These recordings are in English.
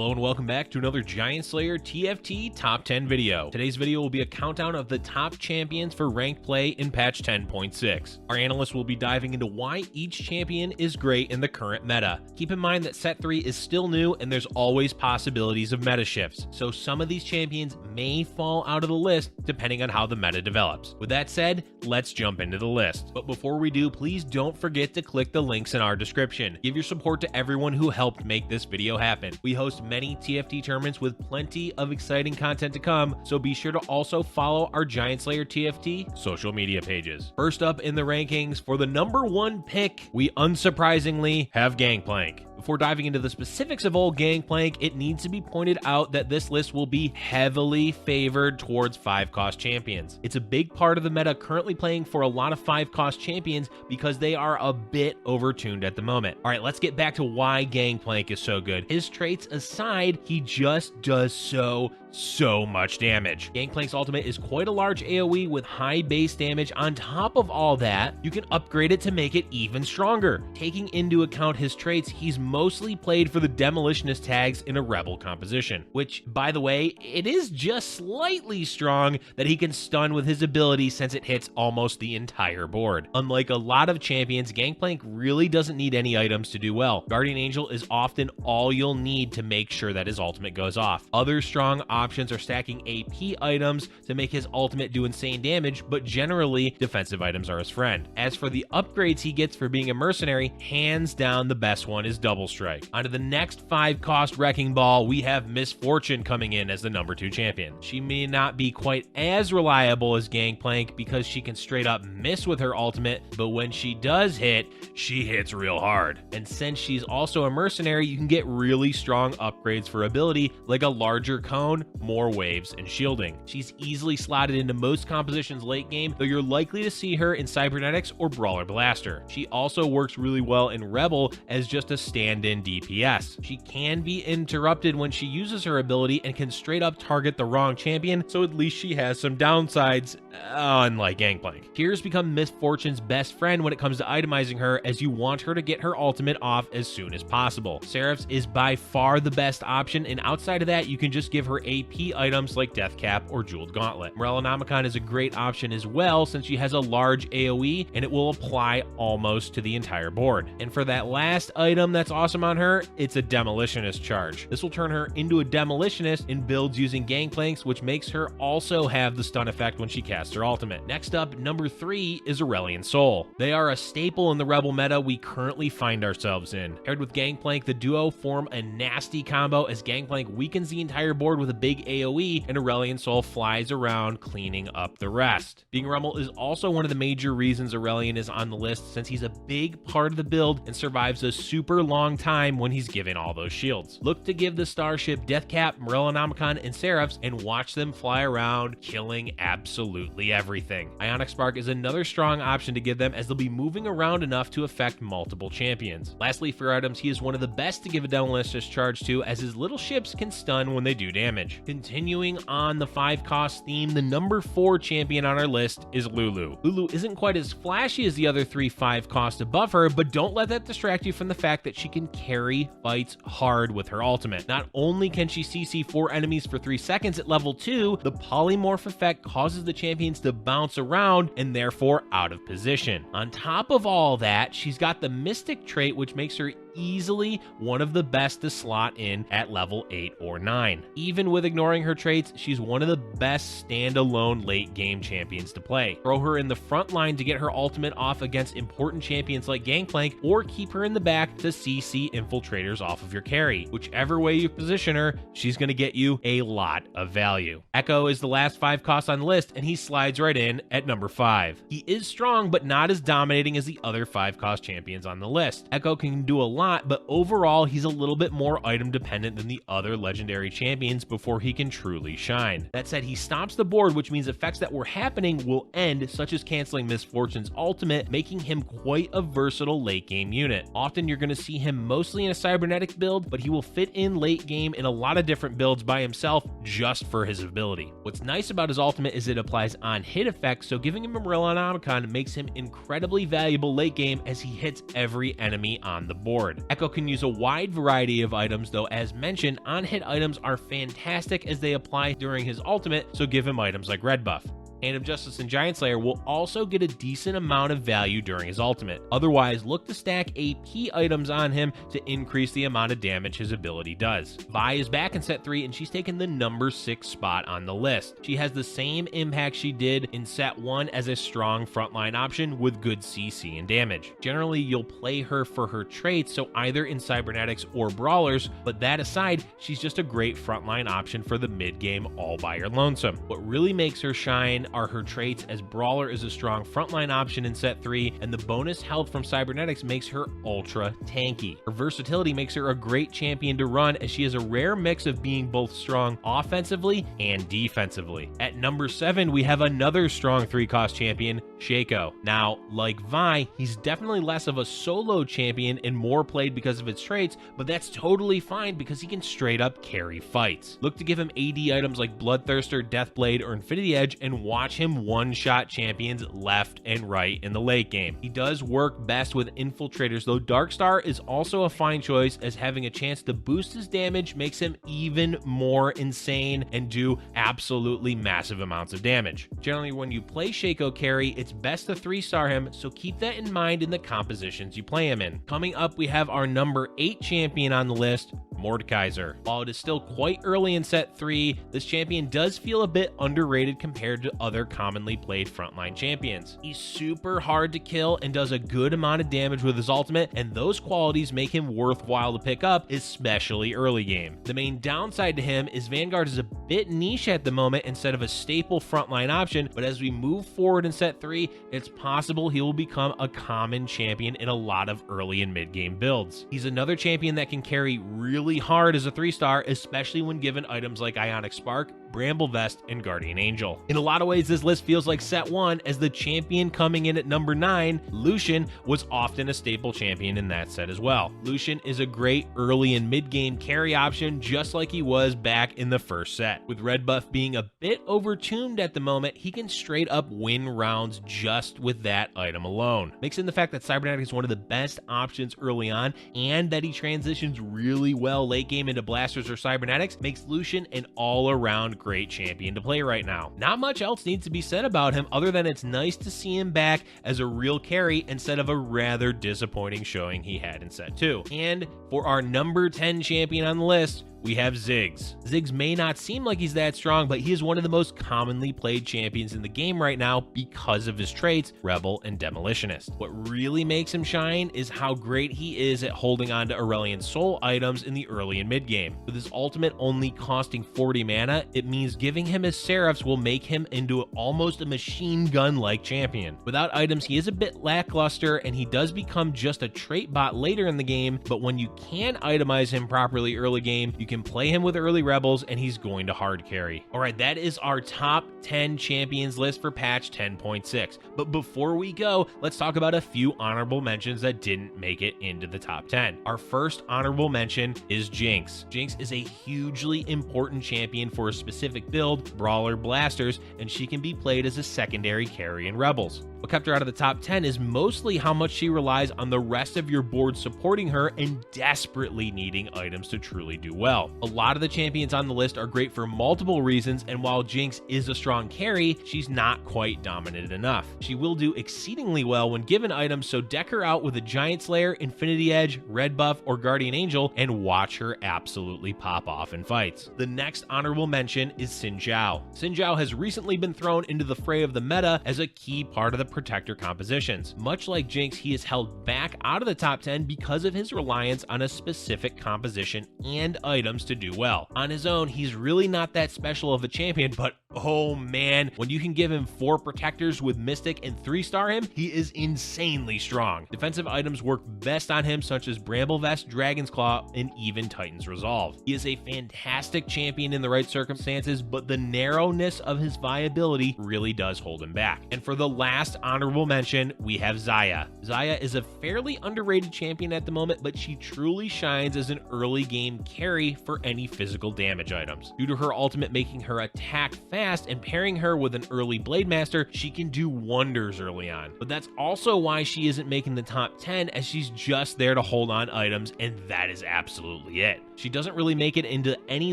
Hello and welcome back to another Giant Slayer TFT Top 10 video. Today's video will be a countdown of the top champions for ranked play in patch 10.6. Our analysts will be diving into why each champion is great in the current meta. Keep in mind that set 3 is still new and there's always possibilities of meta shifts, so some of these champions may fall out of the list depending on how the meta develops. With that said, let's jump into the list. But before we do, please don't forget to click the links in our description. Give your support to everyone who helped make this video happen. We host many TFT tournaments with plenty of exciting content to come, so be sure to also follow our Giant Slayer TFT social media pages. First up in the rankings, for the number 1 pick, we unsurprisingly have Gangplank. Before diving into the specifics of old Gangplank, it needs to be pointed out that this list will be heavily favored towards 5-cost champions. It's a big part of the meta currently playing for a lot of 5-cost champions because they are a bit overtuned at the moment. All right, let's get back to why Gangplank is so good. His traits aside, he just does so much damage. Gangplank's ultimate is quite a large AoE with high base damage. On top of all that, you can upgrade it to make it even stronger. Taking into account his traits, he's mostly played for the Demolitionist tags in a Rebel composition, which, by the way, it is just slightly strong that he can stun with his ability since it hits almost the entire board. Unlike a lot of champions, Gangplank really doesn't need any items to do well. Guardian Angel is often all you'll need to make sure that his ultimate goes off. Other strong options are stacking AP items to make his ultimate do insane damage, but generally defensive items are his friend. As for the upgrades he gets for being a mercenary, hands down the best one is Double Strike. Onto the next 5-cost wrecking ball, we have Miss Fortune coming in as the number 2 champion. She may not be quite as reliable as Gangplank because she can straight up miss with her ultimate, but when she does hit, she hits real hard. And since she's also a mercenary, you can get really strong upgrades for ability like a larger cone, more waves, and shielding. She's easily slotted into most compositions late game, though you're likely to see her in Cybernetics or Brawler Blaster. She also works really well in Rebel as just a stand-in DPS. She can be interrupted when she uses her ability and can straight up target the wrong champion, so at least she has some downsides, unlike Gangplank. Tears become Miss Fortune's best friend when it comes to itemizing her, as you want her to get her ultimate off as soon as possible. Seraph's is by far the best option, and outside of that, you can just give her AP items like Death Cap or Jeweled Gauntlet. Morellonomicon is a great option as well since she has a large AoE and it will apply almost to the entire board. And for that last item that's awesome on her, it's a Demolitionist charge. This will turn her into a Demolitionist in builds using Gangplanks, which makes her also have the stun effect when she casts her ultimate. Next up, number 3 is Aurelion Sol. They are a staple in the Rebel meta we currently find ourselves in. Paired with Gangplank, the duo form a nasty combo as Gangplank weakens the entire board with a big AoE and Aurelion Sol flies around cleaning up the rest. Being Rebel is also one of the major reasons Aurelion is on the list, since he's a big part of the build and survives a super long time when he's given all those shields. Look to give the starship Deathcap, Morellonomicon, and Seraphs and watch them fly around killing absolutely everything. Ionic Spark is another strong option to give them as they'll be moving around enough to affect multiple champions. Lastly, for items, he is one of the best to give a Demolitionist charge to, as his little ships can stun when they do damage. Continuing on the 5-cost theme, the number 4 champion on our list is Lulu. Lulu isn't quite as flashy as the other 3 5-cost above her, but don't let that distract you from the fact that she can carry fights hard with her ultimate. Not only can she CC 4 enemies for 3 seconds at level 2, the polymorph effect causes the champions to bounce around and therefore out of position. On top of all that, she's got the Mystic trait, which makes her easily one of the best to slot in at level 8 or 9. Even with ignoring her traits, she's one of the best standalone late game champions to play. Throw her in the front line to get her ultimate off against important champions like Gangplank, or keep her in the back to CC infiltrators off of your carry. Whichever way you position her, she's going to get you a lot of value. Ekko is the last 5-cost on the list, and he slides right in at number 5. He is strong, but not as dominating as the other 5-cost champions on the list. Ekko can do a lot, but overall he's a little bit more item dependent than the other legendary champions before he can truly shine. That said, he stops the board, which means effects that were happening will end, such as canceling Miss Fortune's ultimate, making him quite a versatile late game unit. Often you're going to see him mostly in a Cybernetics build, but he will fit in late game in a lot of different builds by himself just for his ability. What's nice about his ultimate is it applies on hit effects, so giving him a Morellonomicon makes him incredibly valuable late game as he hits every enemy on the board. board. Ekko can use a wide variety of items, though as mentioned, on-hit items are fantastic as they apply during his ultimate, so give him items like Red Buff. Hand of Justice and Giant Slayer will also get a decent amount of value during his ultimate. Otherwise, look to stack AP items on him to increase the amount of damage his ability does. Vi is back in set 3 and she's taken the number 6 spot on the list. She has the same impact she did in set 1 as a strong frontline option with good CC and damage. Generally, you'll play her for her traits, so either in Cybernetics or Brawlers, but that aside, she's just a great frontline option for the mid-game all by her lonesome. What really makes her shine are her traits, as Brawler is a strong frontline option in set 3, and the bonus health from Cybernetics makes her ultra tanky. Her versatility makes her a great champion to run, as she has a rare mix of being both strong offensively and defensively. At number 7, we have another strong 3-cost champion, Shaco. Now, like Vi, he's definitely less of a solo champion and more played because of its traits, but that's totally fine because he can straight up carry fights. Look to give him AD items like Bloodthirster, Deathblade, or Infinity Edge, and watch him one-shot champions left and right in the late game. He does work best with infiltrators, though Darkstar is also a fine choice, as having a chance to boost his damage makes him even more insane and do absolutely massive amounts of damage. Generally, when you play Shaco carry, it's best to 3-star him, so keep that in mind in the compositions you play him in. Coming up, we have our number 8 champion on the list, Mordekaiser. While it is still quite early in set 3, this champion does feel a bit underrated compared to other commonly played frontline champions. He's super hard to kill and does a good amount of damage with his ultimate, and those qualities make him worthwhile to pick up, especially early game. The main downside to him is Vanguard is a bit niche at the moment instead of a staple frontline option, but as we move forward in set 3, it's possible he will become a common champion in a lot of early and mid-game builds. He's another champion that can carry really hard as a 3-star, especially when given items like Ionic Spark, Bramble Vest, and Guardian Angel. In a lot of ways, this list feels like set 1, as the champion coming in at number 9, Lucian, was often a staple champion in that set as well. Lucian is a great early and mid-game carry option, just like he was back in the first set. With Red Buff being a bit overtuned at the moment, he can straight up win rounds just with that item alone. Mix in the fact that Cybernetic is one of the best options early on, and that he transitions really well late game into Blasters or Cybernetics, makes Lucian an all-around great champion to play right now. Not much else needs to be said about him other than it's nice to see him back as a real carry instead of a rather disappointing showing he had in set 2. And for our number 10 champion on the list, we have Ziggs. Ziggs may not seem like he's that strong, but he is one of the most commonly played champions in the game right now because of his traits, Rebel and Demolitionist. What really makes him shine is how great he is at holding on to Aurelian Soul items in the early and mid game. With his ultimate only costing 40 mana, it means giving him his Seraphs will make him into almost a machine gun-like champion. Without items, he is a bit lackluster, and he does become just a trait bot later in the game, but when you can itemize him properly early game, you can play him with early Rebels, and he's going to hard carry. Alright, that is our top 10 champions list for patch 10.6. But before we go, let's talk about a few honorable mentions that didn't make it into the top 10. Our first honorable mention is Jinx. Jinx is a hugely important champion for a specific build, Brawler Blasters, and she can be played as a secondary carry in Rebels. What kept her out of the top 10 is mostly how much she relies on the rest of your board supporting her and desperately needing items to truly do well. A lot of the champions on the list are great for multiple reasons, and while Jinx is a strong carry, she's not quite dominant enough. She will do exceedingly well when given items, so deck her out with a Giant Slayer, Infinity Edge, Red Buff, or Guardian Angel, and watch her absolutely pop off in fights. The next honorable mention is Xin Zhao. Xin Zhao has recently been thrown into the fray of the meta as a key part of the protector compositions. Much like Jinx, he is held back out of the top 10 because of his reliance on a specific composition and items to do well. On his own, he's really not that special of a champion, but oh man, when you can give him 4 protectors with Mystic and 3-star him, he is insanely strong. Defensive items work best on him, such as Bramble Vest, Dragon's Claw, and even Titan's Resolve. He is a fantastic champion in the right circumstances, but the narrowness of his viability really does hold him back. And for the last honorable mention, we have Xayah. Xayah is a fairly underrated champion at the moment, but she truly shines as an early game carry for any physical damage items. Due to her ultimate making her attack fast, fast, and pairing her with an early Blade Master, she can do wonders early on. But that's also why she isn't making the top 10, as she's just there to hold on items, and that is absolutely it. She doesn't really make it into any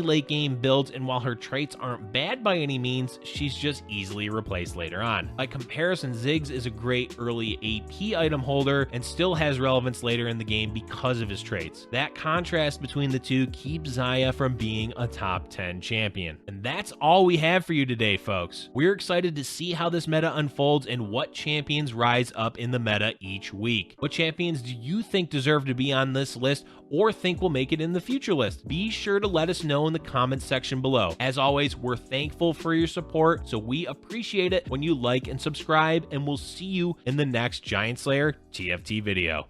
late game builds, and while her traits aren't bad by any means, she's just easily replaced later on. By comparison, Ziggs is a great early AP item holder and still has relevance later in the game because of his traits. That contrast between the two keeps Xayah from being a top 10 champion. And that's all we have for you today, folks. We're excited to see how this meta unfolds and what champions rise up in the meta each week. What champions do you think deserve to be on this list or think will make it in the future list? Be sure to let us know in the comments section below. As always, we're thankful for your support, so we appreciate it when you like and subscribe, and we'll see you in the next Giant Slayer TFT video.